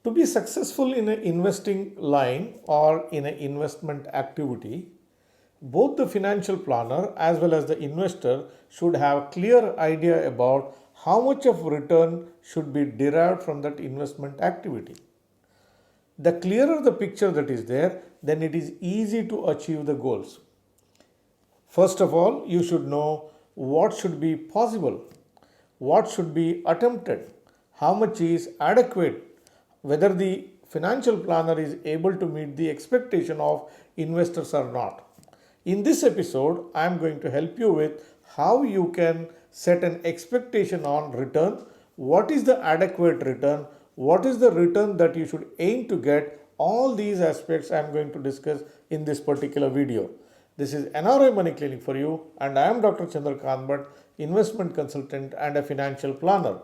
To be successful in an investing line or in an investment activity, both the financial planner as well as the investor should have clear idea about how much of return should be derived from that investment activity. The clearer the picture that is there, then it is easy to achieve the goals. First of all, you should know what should be possible, what should be attempted, how much is adequate, whether the financial planner is able to meet the expectation of investors or not. In this episode, I am going to help you with how you can set an expectation on return, what is the adequate return, what is the return that you should aim to get. All these aspects I am going to discuss in this particular video. This is NRI Money Clinic for you, and I am Dr. Chandrakant Bhatt, investment consultant and a financial planner.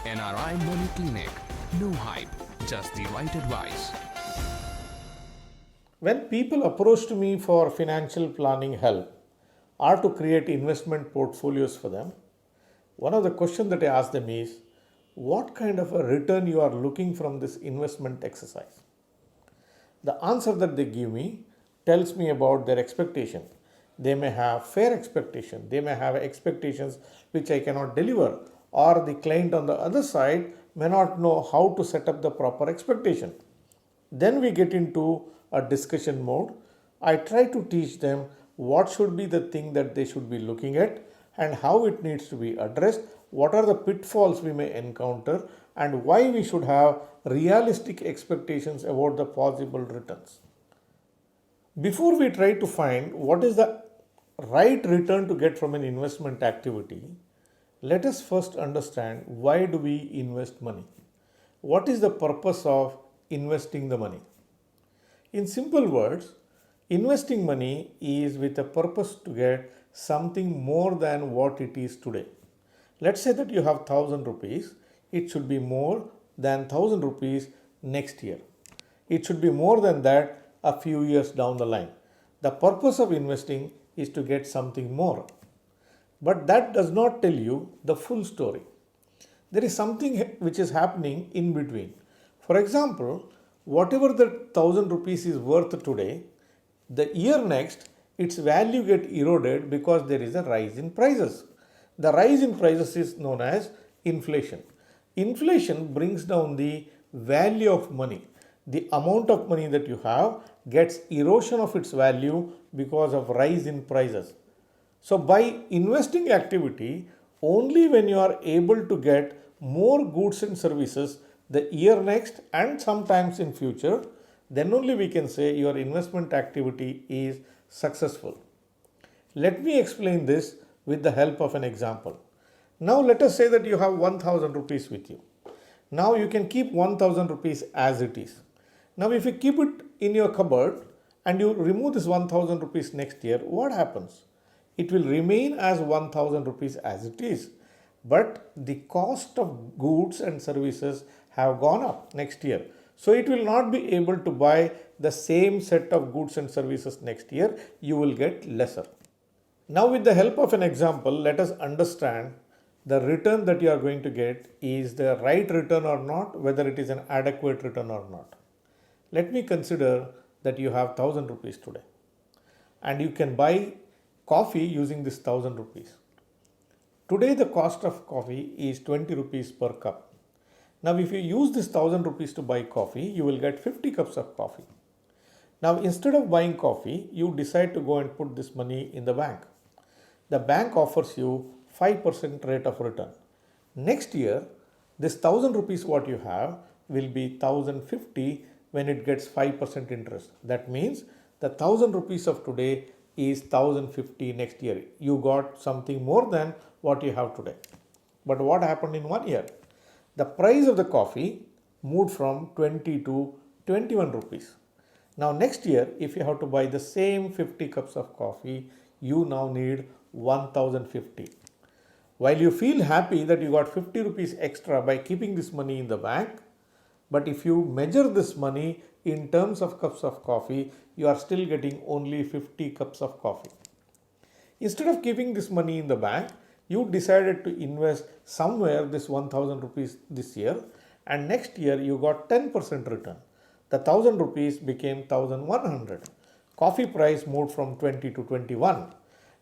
NRI Money Clinic. No hype, just the right advice. When people approach to me for financial planning help or to create investment portfolios for them, one of the questions that I ask them is, what kind of a return you are looking from this investment exercise? The answer that they give me tells me about their expectation. They may have fair expectation, they may have expectations which I cannot deliver, or the client on the other side may not know how to set up the proper expectation. Then we get into a discussion mode. I try to teach them what should be the thing that they should be looking at and how it needs to be addressed, what are the pitfalls we may encounter, and why we should have realistic expectations about the possible returns. Before we try to find what is the right return to get from an investment activity, let us first understand, why do we invest money? What is the purpose of investing the money? In simple words, investing money is with a purpose to get something more than what it is today. Let's say that you have 1000 rupees, it should be more than 1000 rupees next year. It should be more than that a few years down the line. The purpose of investing is to get something more. But that does not tell you the full story. There is something which is happening in between. For example, whatever the 1000 rupees is worth today, the year next, its value get eroded because there is a rise in prices. The rise in prices is known as inflation. Inflation brings down the value of money. The amount of money that you have gets erosion of its value because of rise in prices. So by investing activity, only when you are able to get more goods and services the year next and sometimes in future, then only we can say your investment activity is successful. Let me explain this with the help of an example. Now let us say that you have 1000 rupees with you. Now you can keep 1000 rupees as it is. Now if you keep it in your cupboard and you remove this 1000 rupees next year, what happens? It will remain as 1000 rupees as it is. But the cost of goods and services have gone up next year. So it will not be able to buy the same set of goods and services next year. You will get lesser. Now with the help of an example, let us understand the return that you are going to get is the right return or not, whether it is an adequate return or not. Let me consider that you have 1000 rupees today and you can buy coffee using this 1000 rupees. Today the cost of coffee is 20 rupees per cup. Now if you use this 1000 rupees to buy coffee, you will get 50 cups of coffee. Now instead of buying coffee, you decide to go and put this money in the bank. The bank offers you 5% rate of return. Next year, this 1000 rupees what you have will be 1050 when it gets 5% interest. That means the 1000 rupees of today is 1050 next year. You got something more than what you have today. But what happened in 1 year? The price of the coffee moved from 20 to 21 rupees. Now next year, if you have to buy the same 50 cups of coffee, you now need 1050. While you feel happy that you got 50 rupees extra by keeping this money in the bank, but if you measure this money in terms of cups of coffee, you are still getting only 50 cups of coffee. Instead of keeping this money in the bank, you decided to invest somewhere this 1000 rupees this year, and next year you got 10% return. The 1000 rupees became 1100. Coffee price moved from 20 to 21.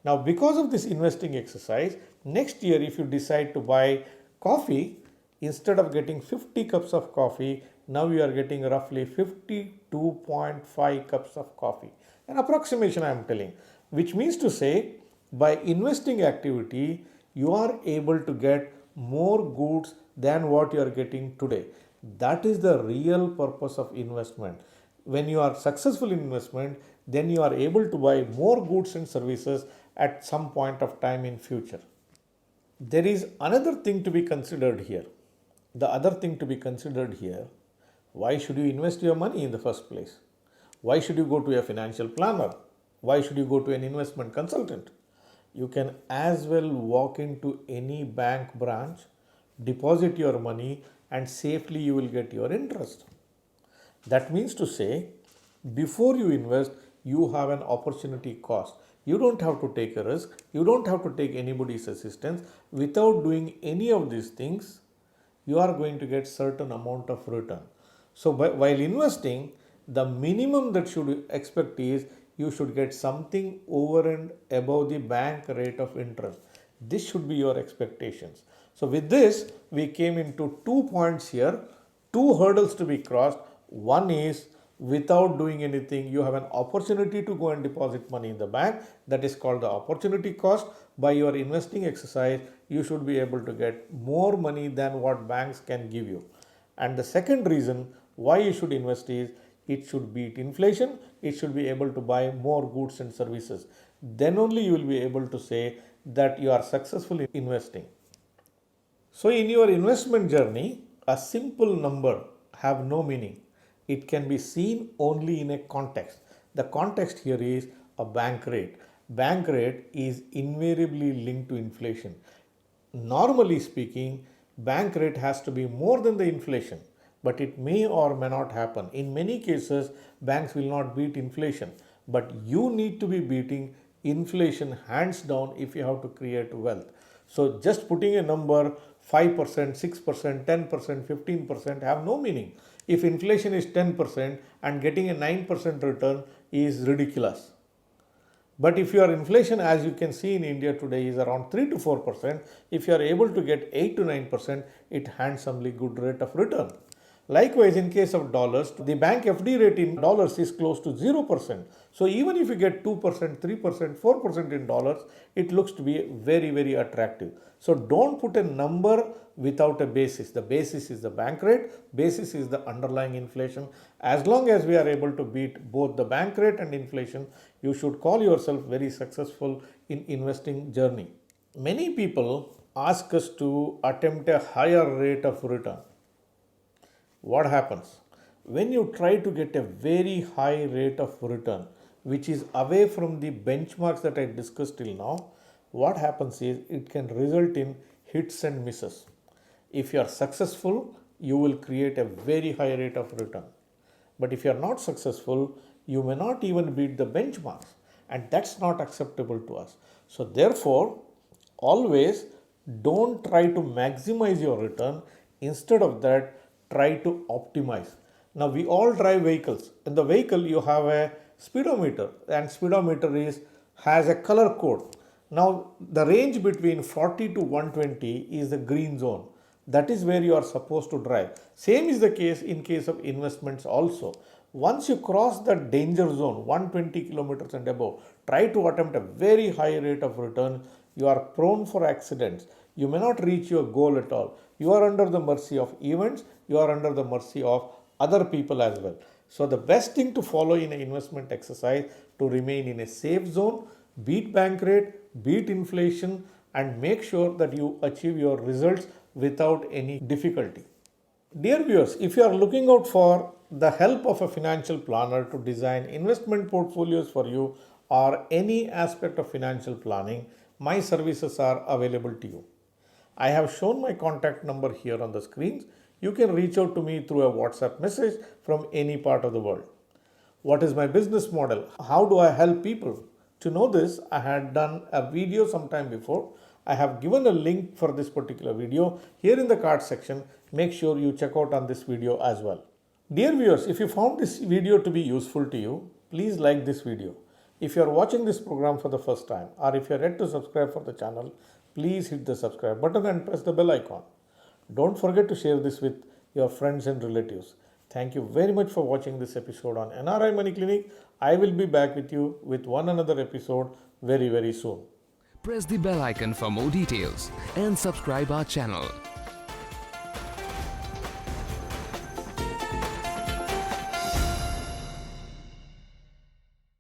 Now, because of this investing exercise, next year if you decide to buy coffee, instead of getting 50 cups of coffee, now you are getting roughly 52.5 cups of coffee. An approximation I am telling, which means to say, by investing activity, you are able to get more goods than what you are getting today. That is the real purpose of investment. When you are successful in investment, then you are able to buy more goods and services at some point of time in future. There is another thing to be considered here. The other thing to be considered here, why should you invest your money in the first place? Why should you go to a financial planner? Why should you go to an investment consultant? You can as well walk into any bank branch, deposit your money, and safely you will get your interest. That means to say, before you invest, you have an opportunity cost. You don't have to take a risk. You don't have to take anybody's assistance. Without doing any of these things, you are going to get certain amount of return. So while investing, the minimum that should expect is you should get something over and above the bank rate of interest. This should be your expectations. So with this, we came into 2 points here, 2 hurdles to be crossed. One is, without doing anything, you have an opportunity to go and deposit money in the bank. That is called the opportunity cost. By your investing exercise, you should be able to get more money than what banks can give you. And the second reason why you should invest is, it should beat inflation. It should be able to buy more goods and services. Then only you will be able to say that you are successful in investing. So in your investment journey, a simple number have no meaning. It can be seen only in a context. The context here is a bank rate. Bank rate is invariably linked to inflation. Normally speaking, bank rate has to be more than the inflation, but it may or may not happen. In many cases, banks will not beat inflation, but you need to be beating inflation hands down if you have to create wealth. So just putting a number 5%, 6%, 10%, 15% have no meaning. If inflation is 10% and getting a 9% return is ridiculous. But if your inflation, as you can see in India today, is around 3 to 4%, if you are able to get 8 to 9%, it handsomely good rate of return. Likewise, in case of dollars, the bank FD rate in dollars is close to 0%. So even if you get 2%, 3%, 4% in dollars, it looks to be very, very attractive. So don't put a number without a basis. The basis is the bank rate, basis is the underlying inflation. As long as we are able to beat both the bank rate and inflation, you should call yourself very successful in investing journey. Many people ask us to attempt a higher rate of return. What happens? When you try to get a very high rate of return, which is away from the benchmarks that I discussed till now, what happens is it can result in hits and misses. If you are successful, you will create a very high rate of return. But if you are not successful, you may not even beat the benchmarks, and that's not acceptable to us. So therefore, always don't try to maximize your return. Instead of that, try to optimize. Now we all drive vehicles. In the vehicle you have a speedometer, and speedometer has a color code. Now the range between 40 to 120 is the green zone. That is where you are supposed to drive. Same is the case in case of investments also. Once you cross the danger zone, 120 kilometers and above, try to attempt a very high rate of return. You are prone for accidents. You may not reach your goal at all. You are under the mercy of events. You are under the mercy of other people as well. So the best thing to follow in an investment exercise to remain in a safe zone, beat bank rate, beat inflation, and make sure that you achieve your results without any difficulty. Dear viewers, if you are looking out for the help of a financial planner to design investment portfolios for you or any aspect of financial planning, my services are available to you. I have shown my contact number here on the screens. You can reach out to me through a WhatsApp message from any part of the world. What is my business model? How do I help people To know this, I had done a video sometime before. I have given a link for this particular video here in the card section. Make sure you check out on this video as well. Dear viewers, if you found this video to be useful to you, please like this video. If you are watching this program for the first time, or if you are yet to subscribe for the channel, please hit the subscribe button and press the bell icon. Don't forget to share this with your friends and relatives. Thank you very much for watching this episode on NRI Money Clinic. I will be back with you with one another episode very soon. Press the bell icon for more details and subscribe our channel.